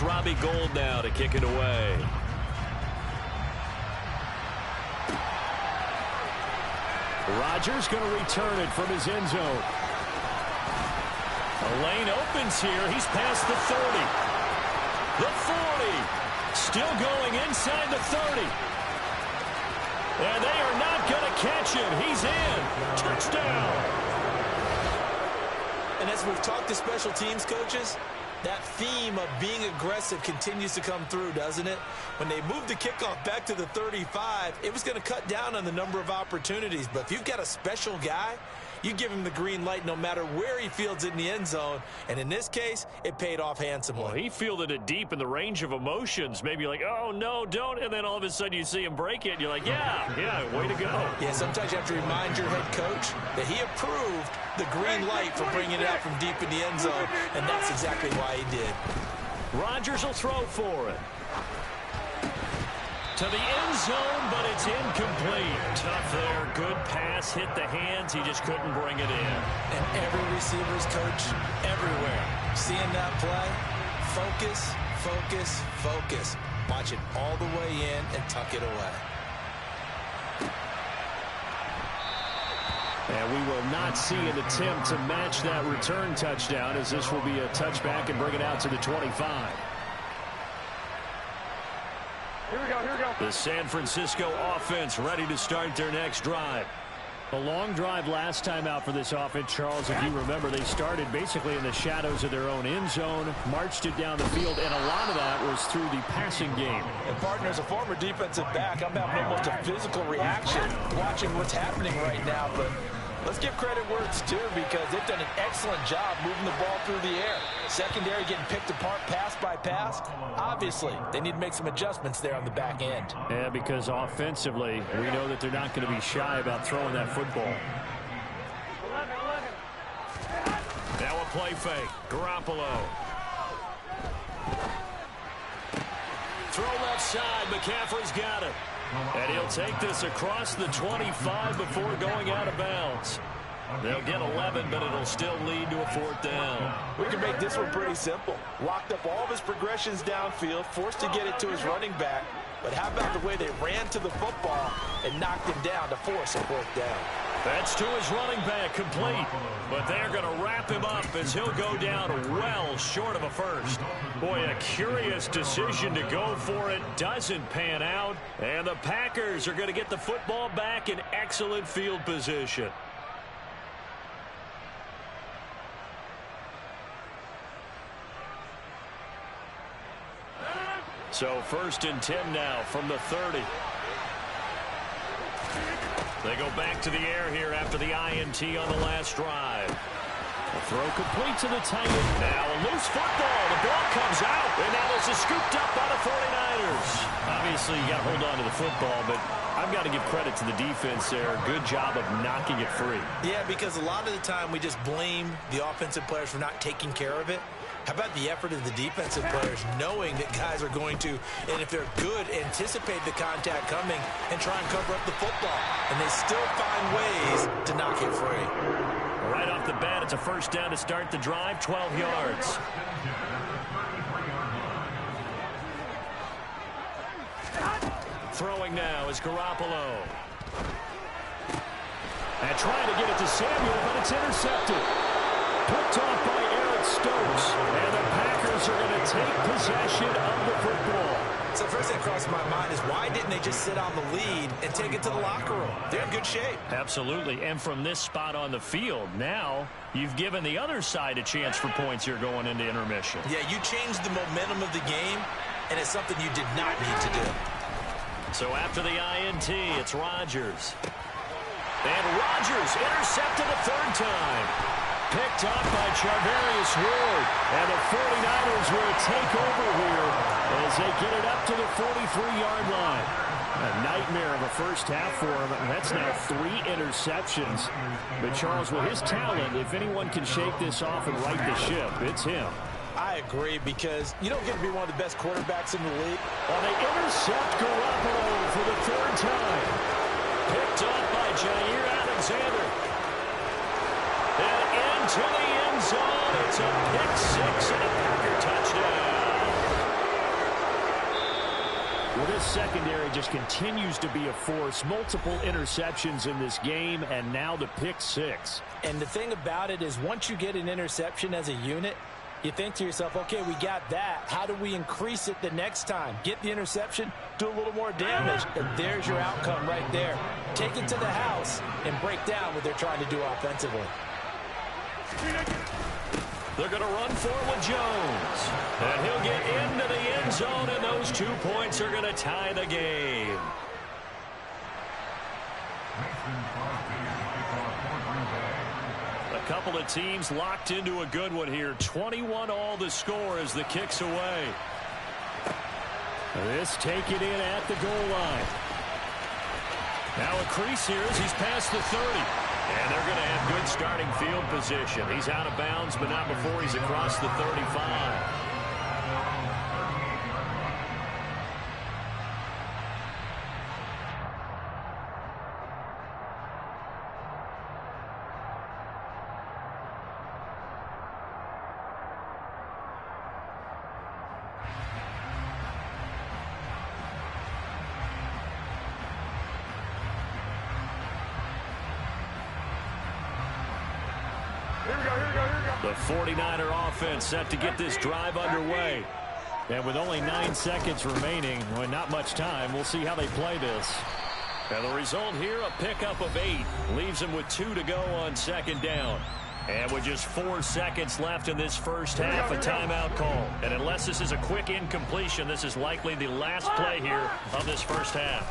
Robbie Gould now to kick it away. Rodgers going to return it from his end zone. A lane opens here. He's past the 30. The 40. Still going inside the 30. And they are not going to catch him. He's in. Touchdown. And as we've talked to special teams coaches, that theme of being aggressive continues to come through, doesn't it? When they moved the kickoff back to the 35, it was going to cut down on the number of opportunities. But if you've got a special guy, you give him the green light no matter where he fields it in the end zone. And in this case, it paid off handsomely. Well, he fielded it deep in the range of emotions. Maybe like, oh, no, don't. And then all of a sudden you see him break it. And you're like, yeah, way to go. Yeah, sometimes you have to remind your head coach that he approved the green light for bringing it out from deep in the end zone. And that's exactly why he did. Rodgers will throw for it. To the end zone, but it's incomplete. Tough there. Good pass. Hit the hands. He just couldn't bring it in. And every receiver's coach everywhere. Seeing that play, focus, focus, focus. Watch it all the way in and tuck it away. And we will not see an attempt to match that return touchdown, as this will be a touchback and bring it out to the 25. Here we go, here we go. The San Francisco offense ready to start their next drive. A long drive last time out for this offense, Charles. If you remember, they started basically in the shadows of their own end zone, marched it down the field, and a lot of that was through the passing game. And, partner, as a former defensive back, I'm having almost a physical reaction watching what's happening right now. But let's give credit where it's due, because they've done an excellent job moving the ball through the air. Secondary getting picked apart pass by pass. Obviously, they need to make some adjustments there on the back end. Yeah, because offensively, we know that they're not going to be shy about throwing that football. Now a play fake. Garoppolo. Throw left side. McCaffrey's got it. And he'll take this across the 25 before going out of bounds. They'll get 11, but it'll still lead to a fourth down. We can make this one pretty simple. Locked up all of his progressions downfield, forced to get it to his running back. But how about the way they ran to the football and knocked him down to force a fourth down? That's to his running back, complete. But they're going to wrap him up as he'll go down well short of a first. Boy, a curious decision to go for it. Doesn't pan out. And the Packers are going to get the football back in excellent field position. So 1st and 10 now from the 30. They go back to the air here after the INT on the last drive. A throw complete to the tight end. Now a loose football. The ball comes out. And now this is scooped up by the 49ers. Obviously, you got to hold on to the football, but I've got to give credit to the defense there. Good job of knocking it free. Yeah, because a lot of the time we just blame the offensive players for not taking care of it. How about the effort of the defensive players knowing that guys are going to, and if they're good, anticipate the contact coming and try and cover up the football. And they still find ways to knock it free. Right off the bat, it's a first down to start the drive, 12 yards. Throwing now is Garoppolo. And trying to get it to Samuel, but it's intercepted. Picked off by Eric Stokes. And the Packers are going to take possession of the football. So first thing crossed my mind is, why didn't they just sit on the lead and take it to the locker room? They're in good shape. Absolutely. And from this spot on the field, now you've given the other side a chance for points here going into intermission. Yeah, you changed the momentum of the game, and it's something you did not need to do. So after the INT, it's Rodgers. And Rodgers intercepted a third time. Picked up by Charvarius Ward. And the 49ers will take over here as they get it up to the 43-yard line. A nightmare of a first half for him. That's now 3 interceptions. But Charles, with his talent, if anyone can shake this off and right the ship, it's him. I agree, because you don't get to be one of the best quarterbacks in the league. Well, they intercept Garoppolo for the 3rd time. Picked up by Jair Alexander. And into the end zone. It's a pick 6 and a Packer touchdown. Well, this secondary just continues to be a force. Multiple interceptions in this game, and now the pick six. And the thing about it is once you get an interception as a unit, you think to yourself, okay, we got that. How do we increase it the next time? Get the interception, do a little more damage, and there's your outcome right there. Take it to the house and break down what they're trying to do offensively. They're going to run forward Jones. And he'll get into the end zone, and those 2 points are going to tie the game. A couple of teams locked into a good one here. 21 all the score as the kick's away. This take it in at the goal line. Now a crease here as he's past the 30. And they're going to have good starting field position. He's out of bounds, but not before he's across the 35. The 49er offense set to get this drive underway. And with only 9 seconds remaining, well, not much time, we'll see how they play this. And the result here, a pickup of 8. Leaves them with 2 to go on second down. And with just 4 seconds left in this first half, a timeout call. And unless this is a quick incompletion, this is likely the last play here of this first half.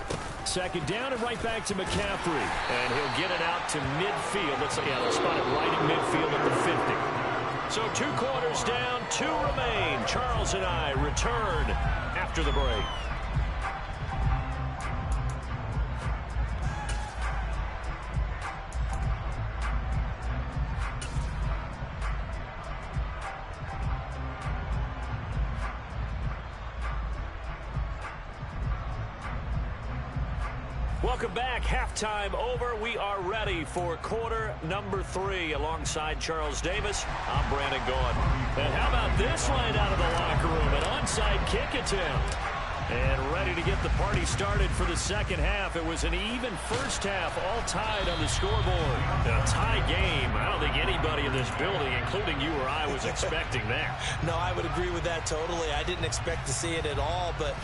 Second down and right back to McCaffrey. And he'll get it out to midfield. They'll spot it right in midfield at the 50. So 2 quarters down, 2 remain. Charles and I return after the break. Welcome back. Halftime over. We are ready for quarter number 3 alongside Charles Davis. I'm Brandon Gaudin. And how about this right out of the locker room? An onside kick attempt. And ready to get the party started for the second half. It was an even first half, all tied on the scoreboard. A tie game. I don't think anybody in this building, including you or I, was expecting that. No, I would agree with that totally. I didn't expect to see it at all, but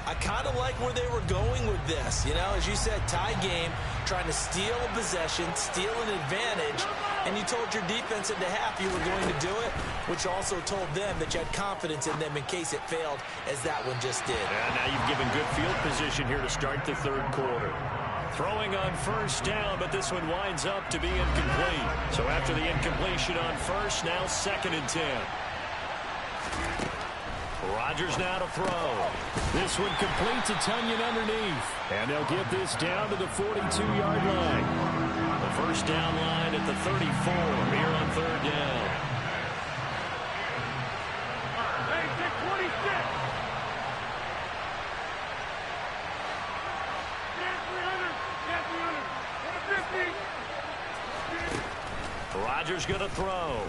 I kind of like where they were going with this. You know, as you said, tie game, trying to steal a possession, steal an advantage, and you told your defense at the half you were going to do it, which also told them that you had confidence in them in case it failed, as that one just did. And now you've given good field position here to start the third quarter. Throwing on first down, but this one winds up to be incomplete. So after the incompletion on first, now 2nd and 10. Rodgers now to throw. This one complete to Tunyon underneath. And they'll get this down to the 42-yard line. The first down line at the 34 here on 3rd down. Rodgers going to throw.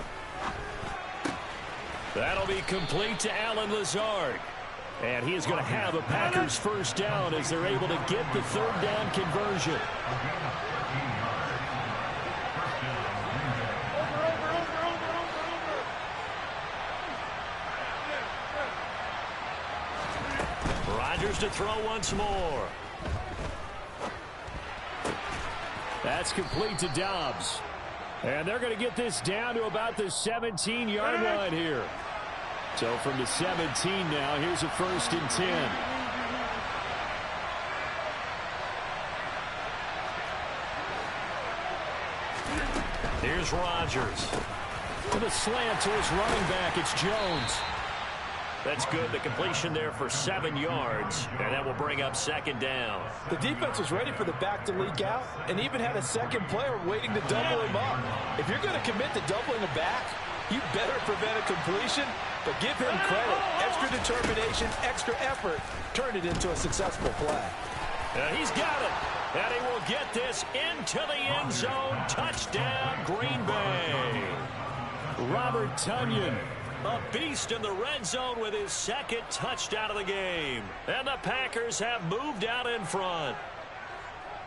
That'll be complete to Allen Lazard. And he is going to have a Packers first down as they're able to get the 3rd down conversion. Rodgers to throw once more. That's complete to Dobbs. And they're going to get this down to about the 17-yard line here. So from the 17 now, here's a 1st and 10. Here's Rodgers. With a slant to his running back, it's Jones. That's good. The completion there for 7 yards, and that will bring up 2nd down. The defense was ready for the back to leak out and even had a second player waiting to double him up. If you're going to commit to doubling a back, you better prevent a completion, but give him credit. Extra determination, extra effort, turn it into a successful play. He's got it, and he will get this into the end zone. Touchdown, Green Bay. Robert Tunyon A beast in the red zone with his second touchdown of the game. And the Packers have moved out in front.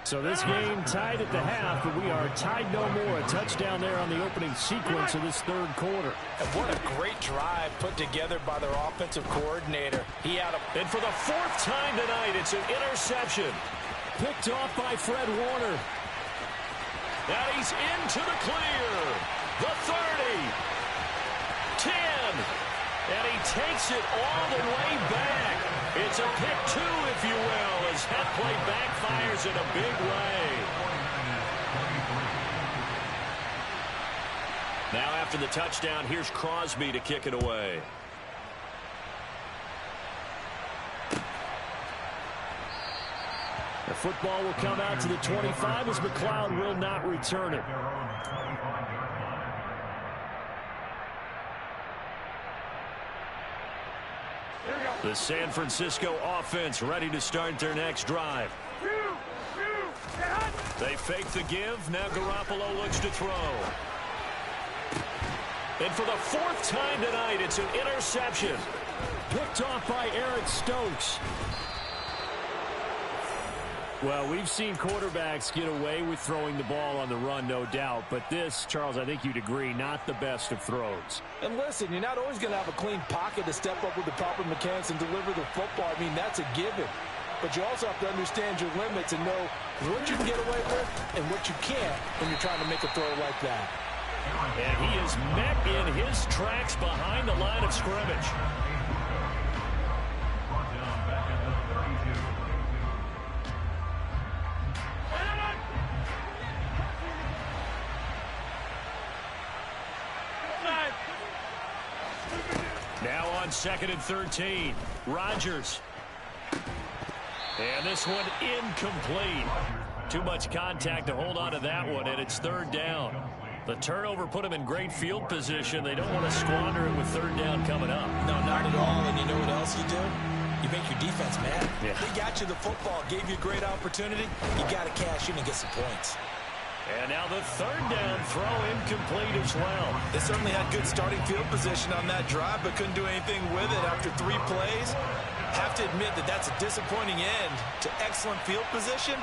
So this game tied at the half, but we are tied no more. A touchdown there on the opening sequence of this third quarter. And what a great drive put together by their offensive coordinator. He had a... And for the fourth time tonight, it's an interception. Picked off by Fred Warner. And he's into the clear. The 30. 10. And he takes it all the way back. It's a pick two, if you will, as head play backfires in a big way. Now after the touchdown, here's Crosby to kick it away. The football will come out to the 25 as McLeod will not return it. The San Francisco offense ready to start their next drive. They fake the give. Now Garoppolo looks to throw. And for the fourth time tonight, it's an interception. Picked off by Eric Stokes. Well, we've seen quarterbacks get away with throwing the ball on the run, no doubt. But this, Charles, I think you'd agree, not the best of throws. And listen, you're not always going to have a clean pocket to step up with the proper mechanics and deliver the football. I mean, that's a given. But you also have to understand your limits and know what you can get away with and what you can't when you're trying to make a throw like that. And he is met in his tracks behind the line of scrimmage. Now on 2nd and 13. Rodgers. And this one incomplete. Too much contact to hold on to that one, and it's 3rd down. The turnover put him in great field position. They don't want to squander it with 3rd down coming up. No, not at all. And you know what else you do? You make your defense mad. Yeah. They got you the football, gave you a great opportunity. You got to cash in and get some points. And now the 3rd down throw incomplete as well. They certainly had good starting field position on that drive, but couldn't do anything with it after 3 plays. Have to admit that that's a disappointing end to excellent field position.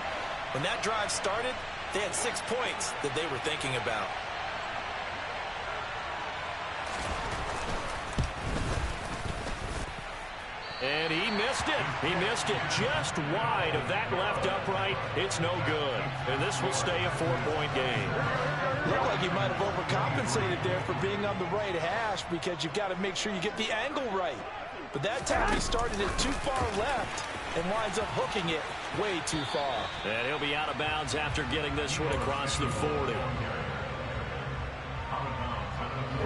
When that drive started, they had 6 points that they were thinking about. And he missed it. He missed it just wide of that left upright. It's no good. And this will stay a 4-point game. Looked like he might have overcompensated there for being on the right hash because you've got to make sure you get the angle right. But that time he started it too far left and winds up hooking it way too far. And he'll be out of bounds after getting this one across the 40. Here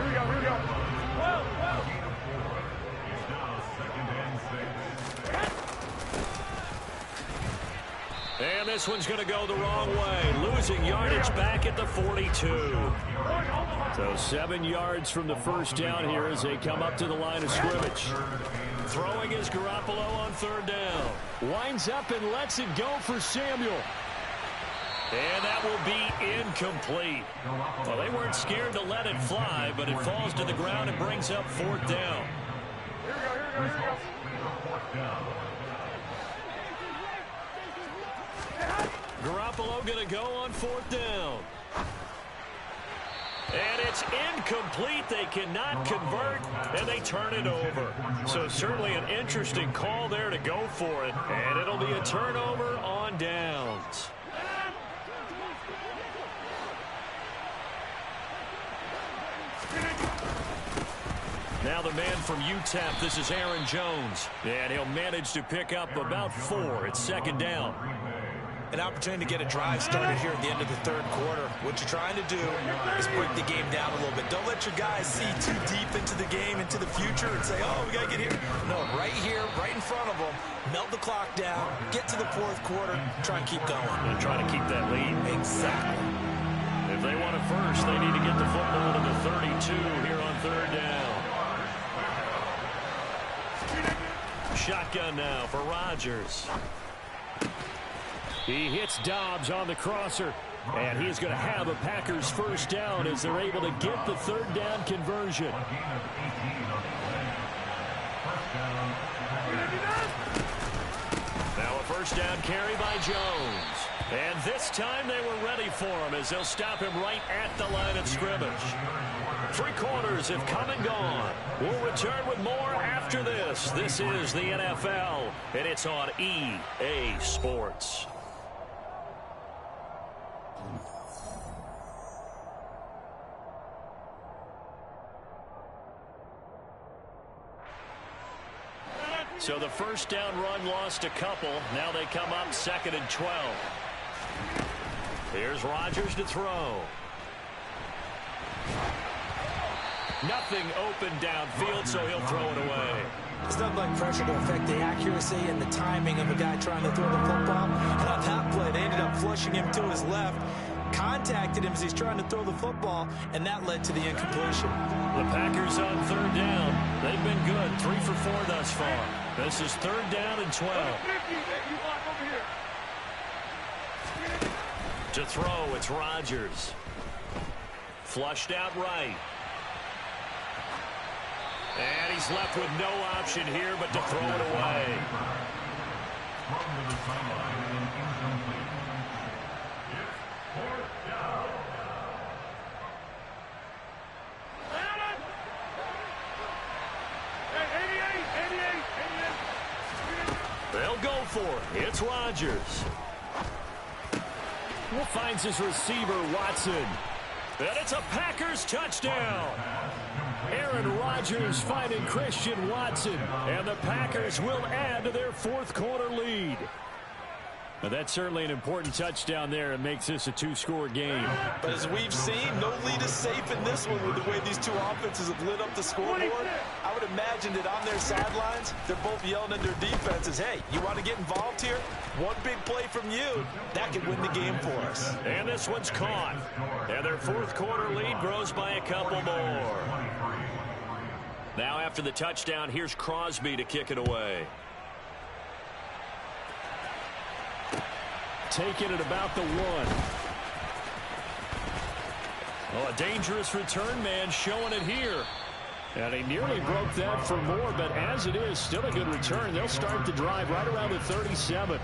we go, here we go. Whoa, whoa. And this one's going to go the wrong way. Losing yardage back at the 42. So 7 yards from the first down here as they come up to the line of scrimmage. Throwing is Garoppolo on 3rd down. Winds up and lets it go for Samuel. And that will be incomplete. Well, they weren't scared to let it fly, but it falls to the ground and brings up 4th down. Here we go, here we go, here we go. Garoppolo going to go on 4th down. And it's incomplete. They cannot convert, and they turn it over. So certainly an interesting call there to go for it. And it'll be a turnover on downs. Now the man from UTEP, this is Aaron Jones. And he'll manage to pick up about 4. It's 2nd down. An opportunity to get a drive started here at the end of the 3rd quarter. What you're trying to do is break the game down a little bit. Don't let your guys see too deep into the game, into the future, and say, oh, we got to get here. No, right here, right in front of them, melt the clock down, get to the 4th quarter, try and keep going. And try to keep that lead. Exactly. If they want it first, they need to get the football to the 32 here on 3rd down. Shotgun now for Rodgers. He hits Dobbs on the crosser. And he's going to have a Packers first down as they're able to get the third down conversion. Now a first down carry by Jones. And this time they were ready for him as they'll stop him right at the line of scrimmage. 3 quarters have come and gone. We'll return with more after this. This is the NFL, and it's on EA Sports. So the first down run lost a couple. Now they come up 2nd and 12. Here's Rodgers to throw. Nothing open downfield, so he'll throw it away. It's not like pressure to affect the accuracy and the timing of a guy trying to throw the football. And on that play, they ended up flushing him to his left, contacted him as he's trying to throw the football, and that led to the incompletion. The Packers on 3rd down. They've been good, 3 for 4 thus far. This is 3rd down and 12. To throw, it's Rodgers. Flushed out right. And he's left with no option here but to throw it away. They'll go for it. It's Rodgers. Who finds his receiver, Watson. And it's a Packers touchdown. Aaron Rodgers finding Christian Watson. And the Packers will add to their 4th quarter lead. Now that's certainly an important touchdown there. It makes this a 2-score game. But as we've seen, no lead is safe in this one with the way these two offenses have lit up the scoreboard. I would imagine that on their sidelines, they're both yelling at their defenses, hey, you want to get involved here? One big play from you, that could win the game for us. And this one's caught. And their 4th quarter lead grows by a couple more. Now after the touchdown, here's Crosby to kick it away. Taken at about the 1. Oh, a dangerous return man showing it here. And he nearly broke that for more, but as it is, still a good return. They'll start the drive right around the 37.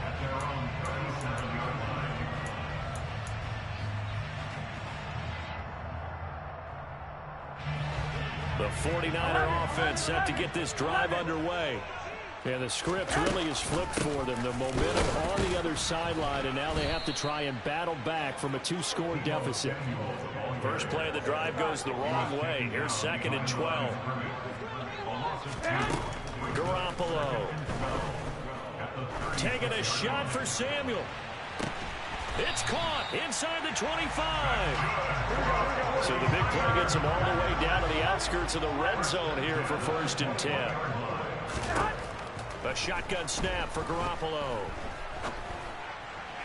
The 49er offense set to get this drive underway. And the script really is flipped for them. The momentum on the other sideline, and now they have to try and battle back from a 2-score deficit. First play of the drive goes the wrong way. Here's 2nd and 12. Garoppolo. Taking a shot for Samuel. It's caught inside the 25. So the big play gets him all the way down to the outskirts of the red zone here for 1st and 10. A shotgun snap for Garoppolo.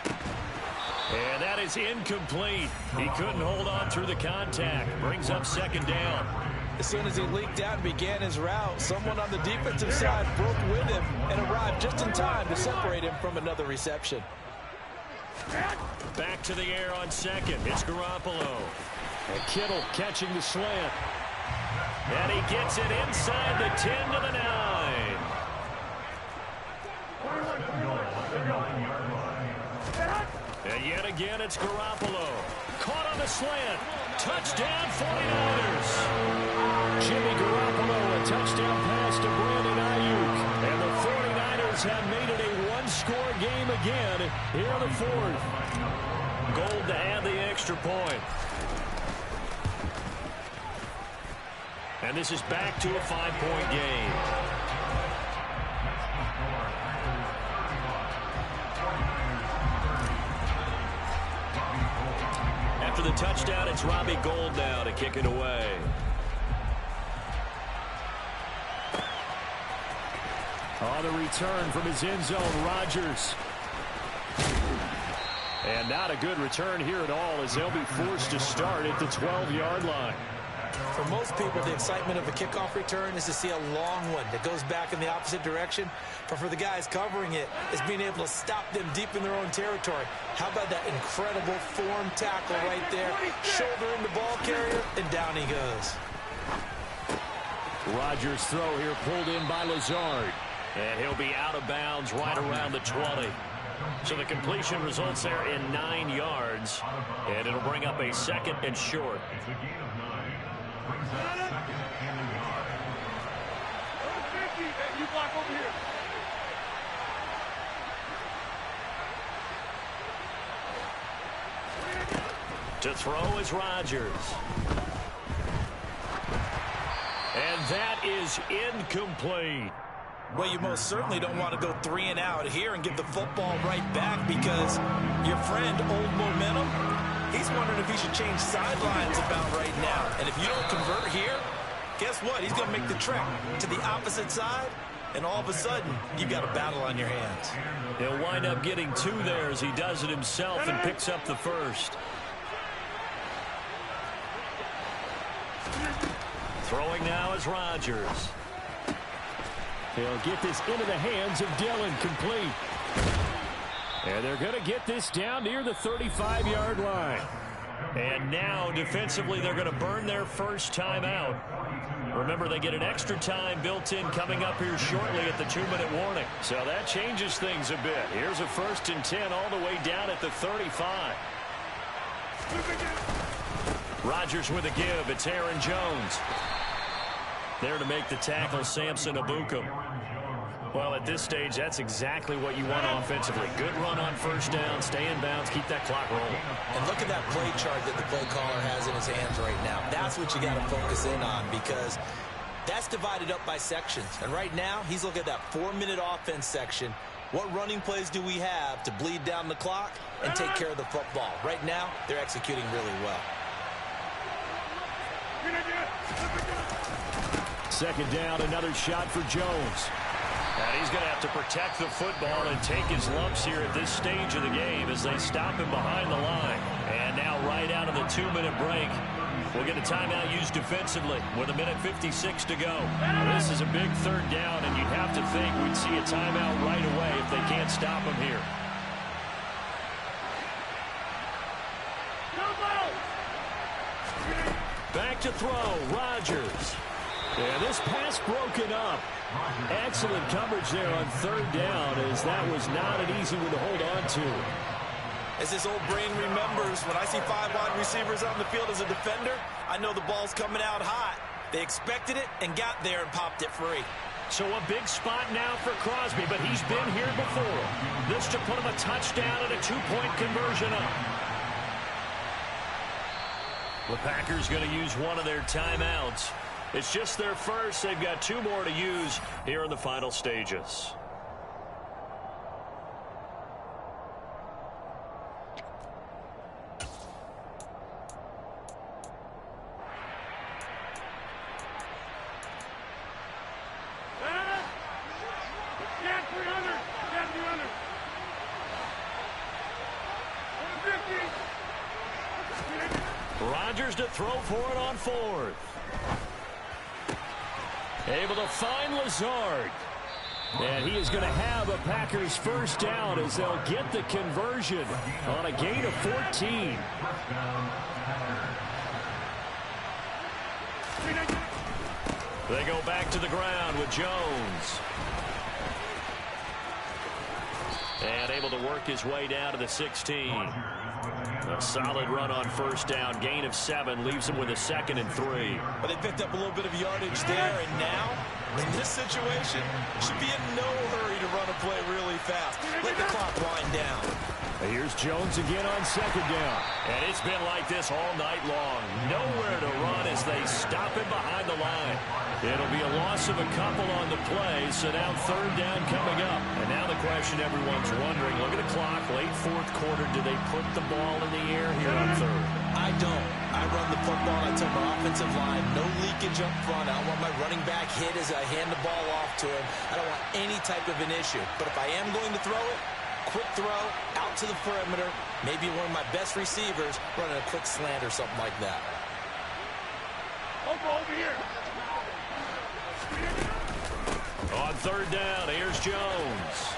And that is incomplete. He couldn't hold on through the contact. Brings up 2nd down. As soon as he leaked out and began his route, someone on the defensive side broke with him and arrived just in time to separate him from another reception. Back to the air on 2nd. It's Garoppolo. And Kittle catching the slant. And he gets it inside the 10 to the 9. And yet again, it's Garoppolo. Caught on the slant. Touchdown, 49ers. Jimmy Garoppolo, a touchdown pass to Brandon Ayuk. And the 49ers have made it a 1-score game again here in the 4th. Gold to add the extra point. And this is back to a 5-point game. After the touchdown, it's Robbie Gould now to kick it away. On the return from his end zone, Rodgers. And not a good return here at all as they'll be forced to start at the 12-yard line. For most people, the excitement of a kickoff return is to see a long one that goes back in the opposite direction. But for the guys covering it, it's being able to stop them deep in their own territory. How about that incredible form tackle right there? Shoulder in the ball carrier, and down he goes. Rodgers' throw here pulled in by Lazard. And he'll be out of bounds right around the 20. So the completion results there in 9 yards. And it'll bring up a 2nd and short. It's a gain of 9. Brings up 2nd and a yard. You block over here. To throw is Rodgers. And that is incomplete. Well, you most certainly don't want to go 3 and out here and give the football right back, because your friend, Old Momentum, he's wondering if he should change sidelines about right now. And if you don't convert here, guess what? He's going to make the trek to the opposite side, and all of a sudden, you've got a battle on your hands. He'll wind up getting 2 there as he does it himself and picks up the first. Throwing now is Rodgers. They'll get this into the hands of Dillon, complete. And they're going to get this down near the 35-yard line. And now, defensively, they're going to burn their first timeout. Remember, they get an extra time built in coming up here shortly at the 2-minute warning. So that changes things a bit. Here's a 1st and 10 all the way down at the 35. Rodgers with a give. It's Aaron Jones. There to make the tackle, Samson Abukum. Well, at this stage, that's exactly what you want offensively. Good run on 1st down, stay in bounds, keep that clock rolling. And look at that play chart that the play caller has in his hands right now. That's what you got to focus in on, because that's divided up by sections. And right now, he's looking at that 4-minute offense section. What running plays do we have to bleed down the clock and take care of the football? Right now, they're executing really well. 2nd down, another shot for Jones. And he's going to have to protect the football and take his lumps here at this stage of the game as they stop him behind the line. And now right out of the 2-minute break, we'll get a timeout used defensively with 1:56 to go. This is a big 3rd down, and you'd have to think we'd see a timeout right away if they can't stop him here. Back to throw, Rodgers. And this pass broken up. Excellent coverage there on 3rd down, as that was not an easy one to hold on to. As his old brain remembers, when I see 5 wide receivers on the field as a defender, I know the ball's coming out hot. They expected it and got there and popped it free. So a big spot now for Crosby, but he's been here before. This to put him a touchdown and a 2-point conversion up. The Packers going to use one of their timeouts. It's just their first. They've got 2 more to use here in the final stages. Rodgers to throw for it on 4th. Able to find Lazard. And he is going to have a Packers 1st down as they'll get the conversion on a gain of 14. They go back to the ground with Jones. And able to work his way down to the 16. A solid run on 1st down. Gain of 7 leaves him with a 2nd and 3. But they picked up a little bit of yardage there, and now, in this situation, should be in no hurry to run a play really fast. Let the clock wind down. Here's Jones again on 2nd down. And it's been like this all night long. Nowhere to run as they stop him behind the line. It'll be a loss of a couple on the play, so now 3rd down coming up. And now the question everyone's wondering, look at the clock, late 4th quarter, do they put the ball in the air here on 3rd? I don't. I run the football. I tell my offensive line, no leakage up front. I don't want my running back hit as I hand the ball off to him. I don't want any type of an issue. But if I am going to throw it, quick throw, out to the perimeter, maybe one of my best receivers running a quick slant or something like that. Over here. On third down, here's Jones.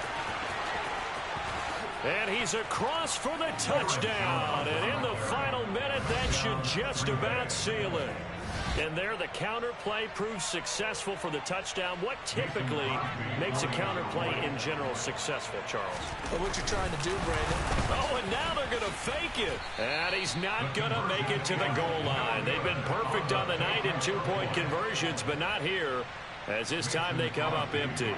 And he's across for the touchdown. And in the final minute, that should just about seal it. And there, the counter play proves successful for the touchdown. What typically makes a counter play in general successful, Charles? Well, what you're trying to do, Brandon. Oh, and now they're going to fake it. And he's not going to make it to the goal line. They've been perfect on the night in two-point conversions, but not here, as this time they come up empty.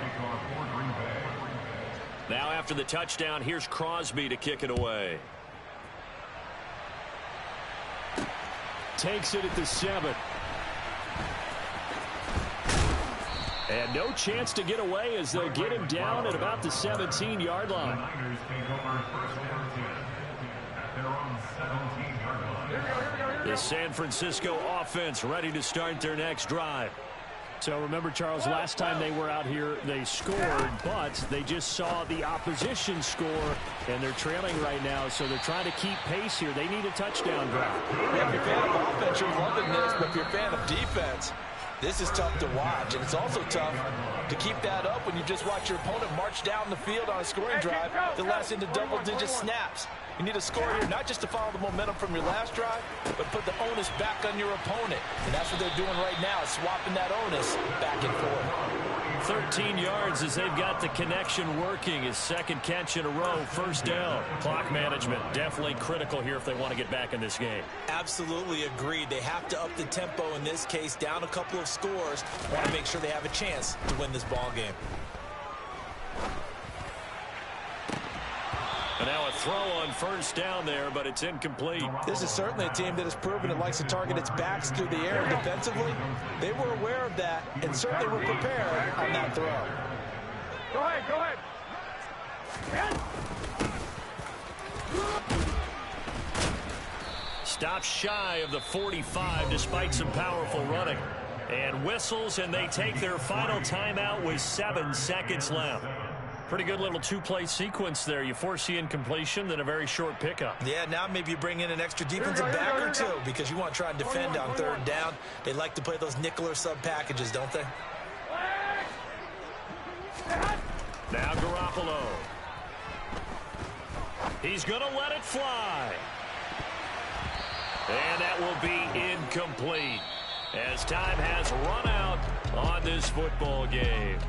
Now after the touchdown, here's Crosby to kick it away. Takes it at the 7. And no chance to get away as they'll get him down at about the 17-yard line. The San Francisco offense ready to start their next drive. So remember, Charles, last time they were out here, they scored, but they just saw the opposition score, and they're trailing right now, so they're trying to keep pace here. They need a touchdown drive. Yeah, if you're a fan of offense, you're loving this, but if you're a fan of defense, this is tough to watch, and it's also tough to keep that up when you just watch your opponent march down the field on a scoring drive that lasts into double-digit snaps. You need a score here, not just to follow the momentum from your last drive, but put the onus back on your opponent. And that's what they're doing right now, swapping that onus back and forth. 13 yards as they've got the connection working. His second catch in a row, first down. Clock management definitely critical here if they want to get back in this game. Absolutely agreed. They have to up the tempo in this case, down a couple of scores. Want to make sure they have a chance to win this ball game. And now a throw on first down there, but it's incomplete. This is certainly a team that has proven it likes to target its backs through the air. Defensively, they were aware of that and certainly were prepared on that throw. Go ahead, go ahead. Stops shy of the 45 despite some powerful running. And whistles, and they take their final timeout with 7 seconds left. Pretty good little two-play sequence there. You force the incompletion, then a very short pickup. Yeah, now maybe you bring in an extra defensive back or two because you want to try and defend on third down. They like to play those nickel or sub packages, don't they? Now Garoppolo. He's going to let it fly. And that will be incomplete as time has run out on this football game.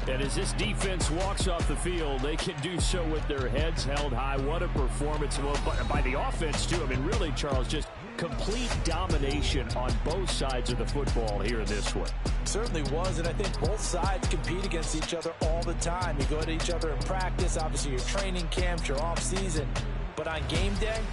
And as this defense walks off the field, they can do so with their heads held high. What a performance by the offense, too. I mean, really, Charles, just complete domination on both sides of the football here in this one. Certainly was, and I think both sides compete against each other all the time. You go to each other in practice, obviously your training camps, your off season. But on game day,